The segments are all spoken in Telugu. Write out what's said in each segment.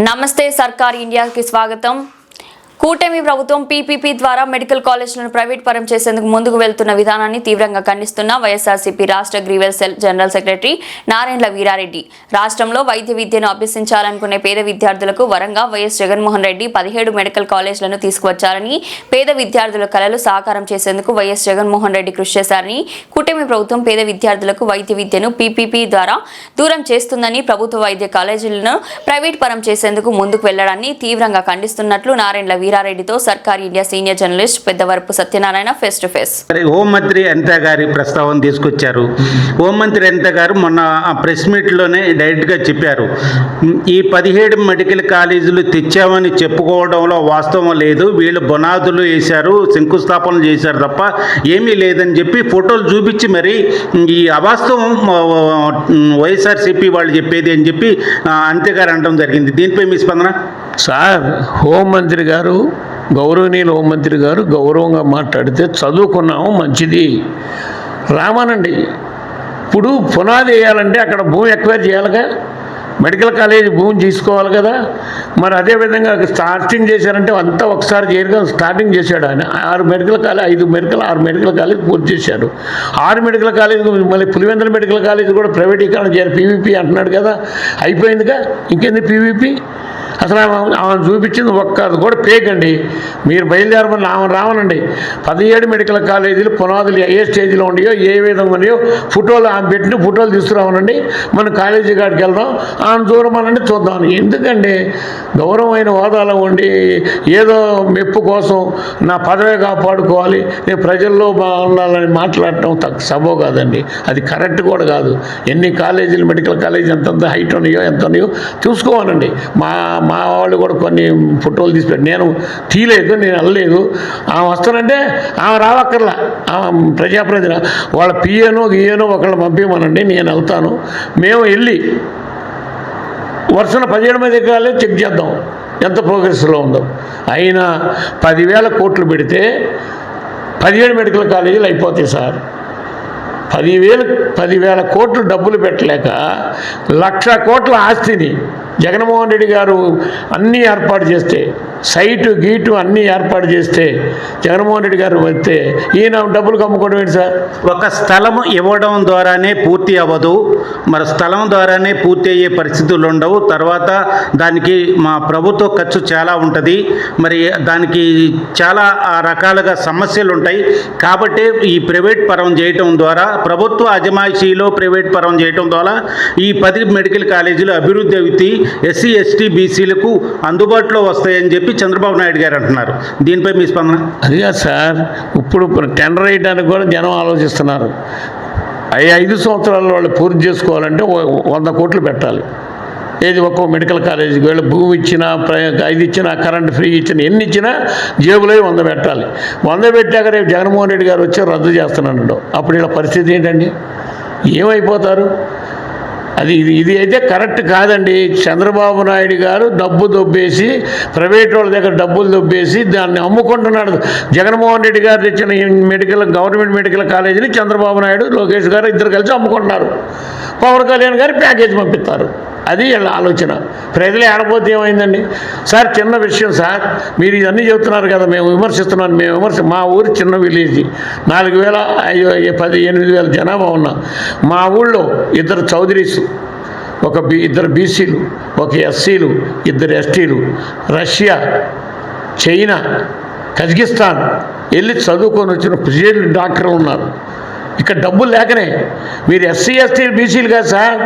నమస్తే సర్కార్ ఇండియాకి స్వాగతం. కూటమి ప్రభుత్వం పీపీపీ ద్వారా మెడికల్ కాలేజీలను ప్రైవేట్ పరం చేసేందుకు ముందుకు వెళ్తున్న విధానాన్ని తీవ్రంగా ఖండిస్తున్న వైఎస్ఆర్సీపీ రాష్ట్ర grievance cell general secretary Narayana Veerareddy రాష్ట్రంలో వైద్య విద్యను అభ్యసించాలనుకునే పేద విద్యార్థులకు వరంగా వైఎస్ జగన్మోహన్ రెడ్డి 17 మెడికల్ కాలేజీలను తీసుకువచ్చారని, పేద విద్యార్థుల కలలు సాకారం చేసేందుకు వైఎస్ జగన్మోహన్ రెడ్డి కృషి చేశారని, కూటమి ప్రభుత్వం పేద విద్యార్థులకు వైద్య విద్యను పీపీపీ ద్వారా దూరం చేస్తుందని, ప్రభుత్వ వైద్య కాలేజీలను ప్రైవేట్ పరం చేసేందుకు ముందుకు వెళ్లడాన్ని తీవ్రంగా ఖండిస్తున్నట్లు నారాయణ వీరారెడ్డితో సర్కార్ India senior journalist Peddavarapu Satyanarayana face to face. హోంమంత్రి అనిత గారి ప్రస్తావన తీసుకొచ్చారు. హోంమంత్రి అనిత గారు మొన్న ప్రెస్ మీట్లోనే డైరెక్ట్గా చెప్పారు, ఈ 17 మెడికల్ కాలేజీలు తెచ్చామని చెప్పుకోవడంలో వాస్తవం లేదు, వీళ్ళు బునాదులు వేశారు, శంకుస్థాపనలు చేశారు తప్ప ఏమీ లేదని చెప్పి ఫోటోలు చూపించి మరి ఈ అవాస్తవం వైఎస్ఆర్సీపీ వాళ్ళు చెప్పేది అని చెప్పి అనిత గారు అనడం జరిగింది. దీనిపై మీ స్పందన? సార్, హోంమంత్రి గారు, గౌరవనీయులు హోంమంత్రి గారు గౌరవంగా మాట్లాడితే చదువుకున్నాము మంచిది రామానండి. ఇప్పుడు పునాది వేయాలంటే అక్కడ భూమి ఎక్వైర్ చేయాలిగా, మెడికల్ కాలేజీ భూమి తీసుకోవాలి కదా. మరి అదేవిధంగా స్టార్టింగ్ చేశారంటే అంతా ఒకసారి చేయగా స్టార్టింగ్ చేశాడు ఆయన. 6 మెడికల్ కాలేజ్ 6 మెడికల్ కాలేజ్ పూర్తి చేశాడు. 6 మెడికల్ కాలేజ్ మళ్ళీ పులివెందుల మెడికల్ కాలేజ్ కూడా ప్రైవేటీకరణ చేయాలి, పీవీపీ అంటున్నాడు కదా, అయిపోయిందిగా, ఇంకేంది పీవీపీ? అసలు ఆమెను చూపించింది ఒక్కది కూడా పేకండి. మీరు బయలుదేరమని ఆమె రావనండి. 17 మెడికల్ కాలేజీలు పునాదులు ఏ స్టేజ్లో ఉన్నాయో, ఏ విధంగా ఉన్నాయో ఫోటోలు ఆమె పెట్టిన ఫోటోలు తీసుకురావనండి. మనం కాలేజీ కాడికి వెళ్దాం, ఆమె చూడమనండి, చూద్దాం. ఎందుకండి గౌరవమైన హోదాలో ఉండి ఏదో మెప్పు కోసం నా పదవి కాపాడుకోవాలి, నేను ప్రజల్లో ఉండాలని మాట్లాడటం సబో కాదండి, అది కరెక్ట్ కూడా కాదు. ఎన్ని కాలేజీలు మెడికల్ కాలేజీ ఎంత హైట్ ఉన్నాయో ఎంత ఉన్నాయో చూసుకోవాలండి. మా వాళ్ళు కూడా కొన్ని ఫోటోలు తీసిపెట్టి నేను తీయలేదు, నేను వెళ్ళలేదు. ఆమె వస్తానంటే ఆమె రావక్కర్లా, ఆమె ప్రజాప్రతినిధి వాళ్ళ పిఏనో గిఏనో ఒకళ్ళు పంపించమనండి, నేను వెళ్తాను. మేము వెళ్ళి వరుసన 17 మంది ఎకరాలే చెక్ చేద్దాం ఎంత ప్రోగ్రెస్లో ఉందో. అయినా 10,000 కోట్లు పెడితే 17 మెడికల్ కాలేజీలు అయిపోతాయి సార్. 10,000 కోట్లు డబ్బులు పెట్టలేక 1,00,000 కోట్ల ఆస్తిని జగన్మోహన్ రెడ్డి గారు అన్నీ ఏర్పాటు చేస్తే, సైటు గీటు అన్నీ ఏర్పాటు చేస్తే జగన్మోహన్ రెడ్డి గారు వస్తే ఈయన డబ్బులు కమ్ముకోవడం ఏంటి సార్? ఒక స్థలం ఇవ్వడం ద్వారానే పూర్తి అవ్వదు, మరి స్థలం ద్వారానే పూర్తి అయ్యే పరిస్థితులు ఉండవు. తర్వాత దానికి మా ప్రభుత్వ ఖర్చు చాలా ఉంటుంది, మరి దానికి చాలా రకాలుగా సమస్యలు ఉంటాయి. కాబట్టి ఈ ప్రైవేట్ పరం చేయటం ద్వారా, ప్రభుత్వ అజమాయిషీలో ప్రైవేట్ పరం చేయటం ద్వారా ఈ 10 మెడికల్ కాలేజీలు అభివృద్ధి అవుతాయి, ఎస్సీ ఎస్టీ బీసీలకు అందుబాటులో వస్తాయని చెప్పి చంద్రబాబు నాయుడు గారు అంటున్నారు. దీనిపై మీ స్పందన? అదిగా సార్, ఇప్పుడు టెండర్ వేయడానికి కూడా జనం ఆలోచిస్తున్నారు. 5 సంవత్సరాల్లో వాళ్ళు పూర్తి చేసుకోవాలంటే 100 కోట్లు పెట్టాలి. ఏది ఒక్కో మెడికల్ కాలేజీకి వీళ్ళు భూమి ఇచ్చినా, 5 ఇచ్చినా, కరెంట్ ఫ్రీ ఇచ్చినా, ఎన్ని ఇచ్చినా జేబులో 100 పెట్టాలి. 100 పెట్టాక రేపు జగన్మోహన్ రెడ్డి గారు వచ్చి రద్దు చేస్తున్నాడు. అప్పుడు ఇలా పరిస్థితి ఏంటండి? ఏమైపోతారు? ఇది అయితే కరెక్ట్ కాదండి. చంద్రబాబు నాయుడు గారు డబ్బు దొబ్బేసి, ప్రైవేట్ వాళ్ళ దగ్గర డబ్బులు దొబ్బేసి దాన్ని అమ్ముకుంటున్నాడు. జగన్మోహన్ రెడ్డి గారు తెచ్చిన గవర్నమెంట్ మెడికల్ కాలేజీని చంద్రబాబు నాయుడు, లోకేష్ గారు ఇద్దరు కలిసి అమ్ముకుంటున్నారు. పవన్ కళ్యాణ్ గారు ప్యాకేజ్ పంపిస్తారు. అది వీళ్ళ ఆలోచన. ప్రజలు ఆడపోతే ఏమైందండి సార్? చిన్న విషయం సార్, మీరు ఇవన్నీ చెబుతున్నారు కదా, మేము విమర్శిస్తున్నాను. మా ఊరు చిన్న విలేజ్, 4,000 8,000 జనాభా ఉన్నా. మా ఊళ్ళో 2 చౌదరీస్, 2 బీసీలు, 1 ఎస్సీలు, 2 ఎస్టీలు, రష్యా, చైనా, కజకిస్తాన్ వెళ్ళి చదువుకొని వచ్చిన ప్రెసిడెంట్ డాక్టర్లు ఉన్నారు. ఇక్కడ డబ్బులు లేకనే మీరు ఎస్సీ ఎస్టీ బీసీలు కాదు సార్,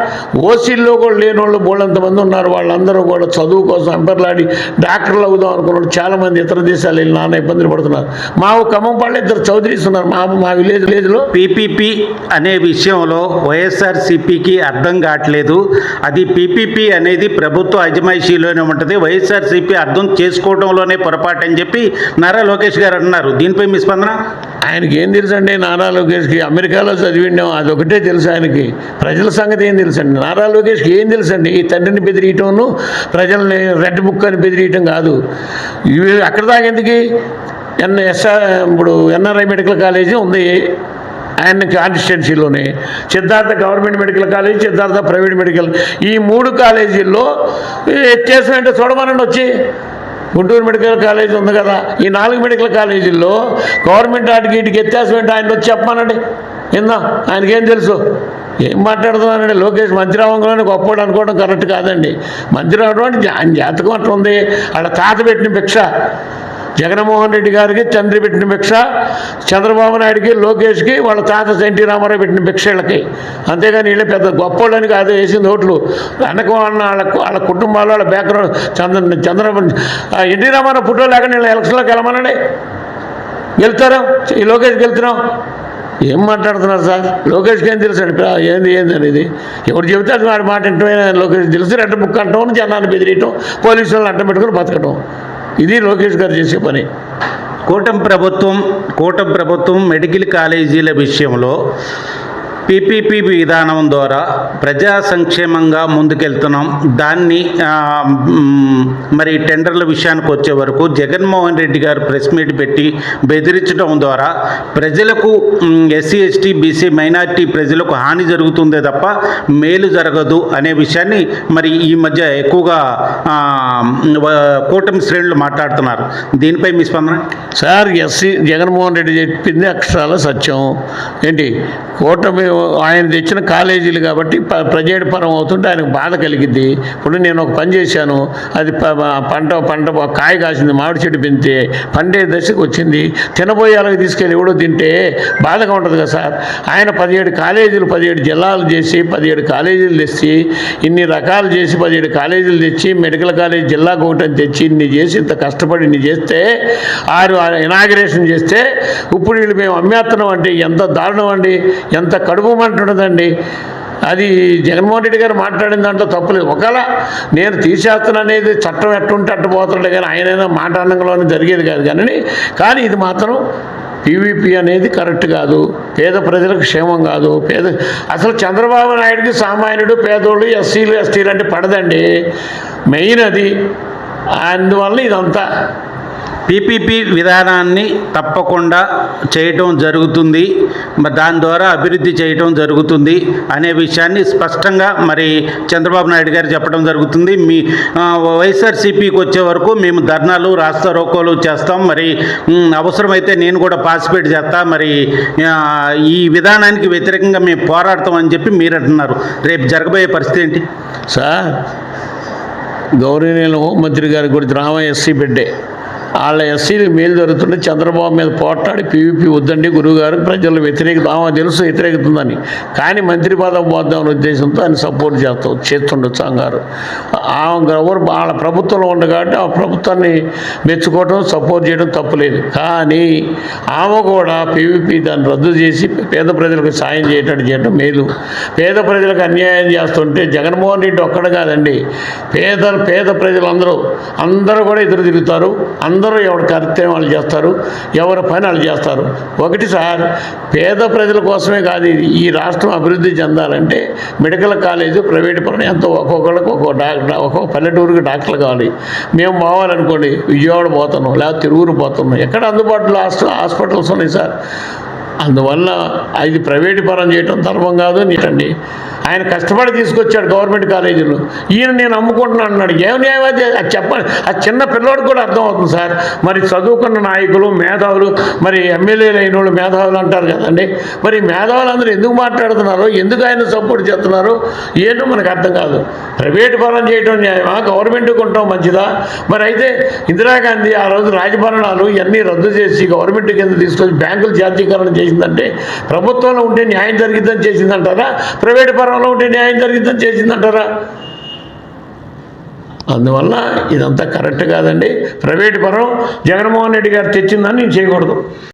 ఓసీల్లో కూడా లేని వాళ్ళు బోళ్ళంతమంది ఉన్నారు. వాళ్ళందరూ కూడా చదువు కోసం ఎంపర్లాడి డాక్టర్లు అవుదాం అనుకున్నాడు. చాలామంది ఇతర దేశాలు వెళ్ళి నాన్న ఇబ్బందులు పడుతున్నారు. మా ఖమ్మంపాళ్ళు 2 చౌదరీస్ ఉన్నారు మా విలేజ్లో. పీపీపీ అనే విషయంలో వైఎస్ఆర్సీపీకి అర్థం కావట్లేదు. అది పీపీపీ అనేది ప్రభుత్వ అజమాయిషీలోనే ఉంటుంది, వైఎస్ఆర్సీపీ అర్థం చేసుకోవడంలోనే పొరపాటు అని చెప్పి నారా లోకేష్ గారు అన్నారు. దీనిపై మీ స్పందన? ఆయనకి ఏం తెలుసు అండి? నారా లోకేష్కి అమెరికాలో చదివిండాం, అదొకటే తెలుసు ఆయనకి. ప్రజల సంగతి ఏం తెలుసండి? నారా లోకేష్కి ఏం తెలుసండి? ఈ తండ్రిని బెదిరియటం, ప్రజల్ని రెడ్ బుక్ అని బెదిరియటం కాదు. అక్కడ దాకా ఎందుకు? ఇప్పుడు ఎన్ఆర్ఐ మెడికల్ కాలేజీ ఉంది, ఆయన కాన్స్టిట్యున్సీలోనే Siddhartha government medical college, Siddhartha private medical, ఈ 3 కాలేజీల్లో ఎత్తేసామంటే చూడమనండి వచ్చి. గుంటూరు మెడికల్ కాలేజ్ ఉంది కదా, ఈ 4 మెడికల్ కాలేజీల్లో గవర్నమెంట్ వాటికి వీటికి వ్యత్యాసం ఆయన వచ్చి చెప్పమానండి. విందాం, ఆయనకేం తెలుసు. ఏం మాట్లాడుతున్నానండి? లోకేష్ మంత్రి అవ్వగానే గొప్పవాడు అనుకోవడం కరెక్ట్ కాదండి. మంత్రి అవ్వడం అంటే ఆయన జాతకం అట్లా ఉంది. వాళ్ళ తాత పెట్టిన భిక్ష జగన్మోహన్ రెడ్డి గారికి, తండ్రి పెట్టిన భిక్ష చంద్రబాబు నాయుడికి, లోకేష్కి వాళ్ళ తాత ఎన్టీ రామారావు పెట్టిన భిక్ష వీళ్ళకి. అంతేగాని వీళ్ళే పెద్ద గొప్పవాళ్ళని కాదు వేసింది ఓట్లు. వెనక వాళ్ళ కుటుంబాలు, వాళ్ళ బ్యాక్గ్రౌండ్ ఎన్టీ రామారావు ఫోటో లేకుండా వీళ్ళ ఎలక్షన్లోకి వెళ్ళమనండి. గెలుతారా? ఈ లోకేష్ గెలుతున్నాం. ఏం మాట్లాడుతున్నారు సార్? లోకేష్కి ఏం తెలుసు అండి? ఏంది అనేది ఎవరు చెబితే అది వాడి మాట ఇంటమే. లోకేష్ తెలుసు రెడ్డ బుక్ అంటాం, జనాన్ని బెదిరియటం, పోలీసు వాళ్ళని అడ్డం పెట్టుకుని బతకటం. ఇది లోకేష్ గారు చేసే పని. కూటమి ప్రభుత్వం మెడికల్ కాలేజీల విషయంలో పీపీపీ విధానం ద్వారా ప్రజా సంక్షేమంగా ముందుకెళ్తున్నాం. దాన్ని మరి టెండర్ల విషయానికి వచ్చే వరకు జగన్మోహన్ రెడ్డి గారు ప్రెస్ మీట్ పెట్టి బెదిరించడం ద్వారా ప్రజలకు, ఎస్సీ ఎస్టీ బీసీ మైనారిటీ ప్రజలకు హాని జరుగుతుందే తప్ప మేలు జరగదు అనే విషయాన్ని మరి ఈ మధ్య ఎక్కువగా కూటమి శ్రేణులు మాట్లాడుతున్నారు. దీనిపై మీ స్పందన? సార్, జగన్మోహన్ రెడ్డి చెప్పింది అక్షరాల సత్యం. ఏంటి కూటమి ఆయన తెచ్చిన కాలేజీలు కాబట్టి ప్రజెంట్ పరం అవుతుంటే ఆయనకు బాధ కలిగిద్ది. ఇప్పుడు నేను ఒక పని చేశాను, అది పంట కాయ కాసింది, మామిడి చెట్టు పెంచితే పండే దశకు వచ్చింది, తినబోయే అలాగే తీసుకెళ్ళి ఎవడో తింటే బాధగా ఉంటుంది కదా సార్. ఆయన 17 కాలేజీలు, 17 జిల్లాలు చేసి 17 కాలేజీలు తెచ్చి, ఇన్ని రకాలు చేసి 17 కాలేజీలు తెచ్చి, మెడికల్ కాలేజ్ జిల్లాకు ఒకటి తెచ్చి ఇన్ని చేసి, ఇంత కష్టపడి ఇన్ని చేస్తే, ఇనాగ్రేషన్ చేస్తే ఇప్పుడు వీళ్ళు మేము అమ్మేస్తున్నాం అంటే ఎంత దారుణం అండి, ఎంత కడుపు మంటుండదండి. అది జగన్మోహన్ రెడ్డి గారు మాట్లాడిన దాంట్లో తప్పులేదు. ఒకవేళ నేను తీసేస్తాను అనేది చట్టం ఎట్టుంటే అట్టు పోతుండే, కానీ ఆయనైనా మాట్లాడంలోనే జరిగేది కాదు. కానీ ఇది మాత్రం పీవీపీ అనేది కరెక్ట్ కాదు. పేద ప్రజలకు క్షేమం కాదు. అసలు చంద్రబాబు నాయుడికి సామాన్యుడు, పేదోళ్ళు, ఎస్సీలు ఎస్టీలు అంటే పడదండి. మెయిన్ అది. అందువల్ల ఇదంతా పీపీపీ విధానాన్ని తప్పకుండా చేయటం జరుగుతుంది, దాని ద్వారా అభివృద్ధి చేయటం జరుగుతుంది అనే విషయాన్ని స్పష్టంగా మరి చంద్రబాబు నాయుడు గారు చెప్పడం జరుగుతుంది. మీ వైఎస్ఆర్సీపీకి వచ్చే వరకు మేము ధర్నాలు, రాస్తా రోకోలు చేస్తాం, మరి అవసరమైతే నేను కూడా పార్టిసిపేట్ చేస్తా, మరి ఈ విధానానికి వ్యతిరేకంగా మేము పోరాడతాం అని చెప్పి మీరు అంటున్నారు. రేపు జరగబోయే పరిస్థితి ఏంటి సార్? గౌరవనీయులు హోంమంత్రి గారి గురించి రామయ్య ఎస్సీ బిడ్డే, వాళ్ళ ఎస్సీలకు మేలు జరుగుతుంటే చంద్రబాబు మీద పోట్లాడి పీవీపీ వద్దండి గురువుగారు, ప్రజలు వ్యతిరేకత తెలుసు వ్యతిరేకతుందని, కానీ మంత్రి పదవి పోద్దామనే ఉద్దేశంతో ఆయన సపోర్ట్ చేస్తుండొచ్చు అంగారు. ఎవరు వాళ్ళ ప్రభుత్వంలో ఉంది కాబట్టి ఆ ప్రభుత్వాన్ని మెచ్చుకోవడం, సపోర్ట్ చేయడం తప్పులేదు. కానీ ఆమె కూడా పీవీపీ దాన్ని రద్దు చేసి పేద ప్రజలకు సాయం చేయడం మేలు. పేద ప్రజలకు అన్యాయం చేస్తుంటే జగన్మోహన్ రెడ్డి ఒక్కడ కాదండి, పేద ప్రజలందరూ కూడా ఎదురు తిరుగుతారు. అందరూ ఎవరి కర్తవ్యం వాళ్ళు చేస్తారు, ఎవరి పని వాళ్ళు చేస్తారు. ఒకటి సార్, పేద ప్రజల కోసమే కాదు, ఈ రాష్ట్రం అభివృద్ధి చెందాలంటే మెడికల్ కాలేజు, ప్రైవేట్ పని ఎంతో ఒక్కొక్కరికి ఒక్కొక్క పల్లెటూరుకి డాక్టర్లు కావాలి. మేము పోవాలనుకోండి విజయవాడ పోతున్నాం, లేకపోతే తిరువురు పోతున్నాం, ఎక్కడ అందుబాటులో హాస్పిటల్స్ ఉన్నాయి సార్. అందువల్ల ఇది ప్రైవేటు పరం చేయటం ధర్మం కాదు. నీటండి ఆయన కష్టపడి తీసుకొచ్చాడు గవర్నమెంట్ కాలేజీలు, ఈయన నేను అమ్ముకుంటున్నాను అన్నాడు. ఏం న్యాయం అది చెప్పండి. ఆ చిన్న పిల్లోడికి కూడా అర్థం అవుతుంది సార్. మరి చదువుకున్న నాయకులు, మేధావులు, మరి ఎమ్మెల్యేలు అయిన వాళ్ళు మేధావులు అంటారు కదండి, మరి మేధావులు అందరూ ఎందుకు మాట్లాడుతున్నారు, ఎందుకు ఆయన సపోర్ట్ చేస్తున్నారు ఏంటో మనకు అర్థం కాదు. ప్రైవేటు పరం చేయటం న్యాయమా, గవర్నమెంట్కి ఉండటం మంచిదా? మరి అయితే ఇందిరాగాంధీ ఆ రోజు రాజభరణాలు ఇవన్నీ రద్దు చేసి గవర్నమెంట్ కింద తీసుకొచ్చి బ్యాంకులు జాతీయకరణ చేసిందంటే ప్రభుత్వంలో ఉంటే న్యాయం జరిగిద్దని చేసిందంటారా, ప్రైవేటు పరంలో ఉంటే న్యాయం జరిగిద్దని చేసిందంటారా? అందువల్ల ఇదంతా కరెక్ట్ కాదండి. ప్రైవేటు పరం జగన్మోహన్ రెడ్డి గారు తెచ్చిందని నేను చేయకూడదు.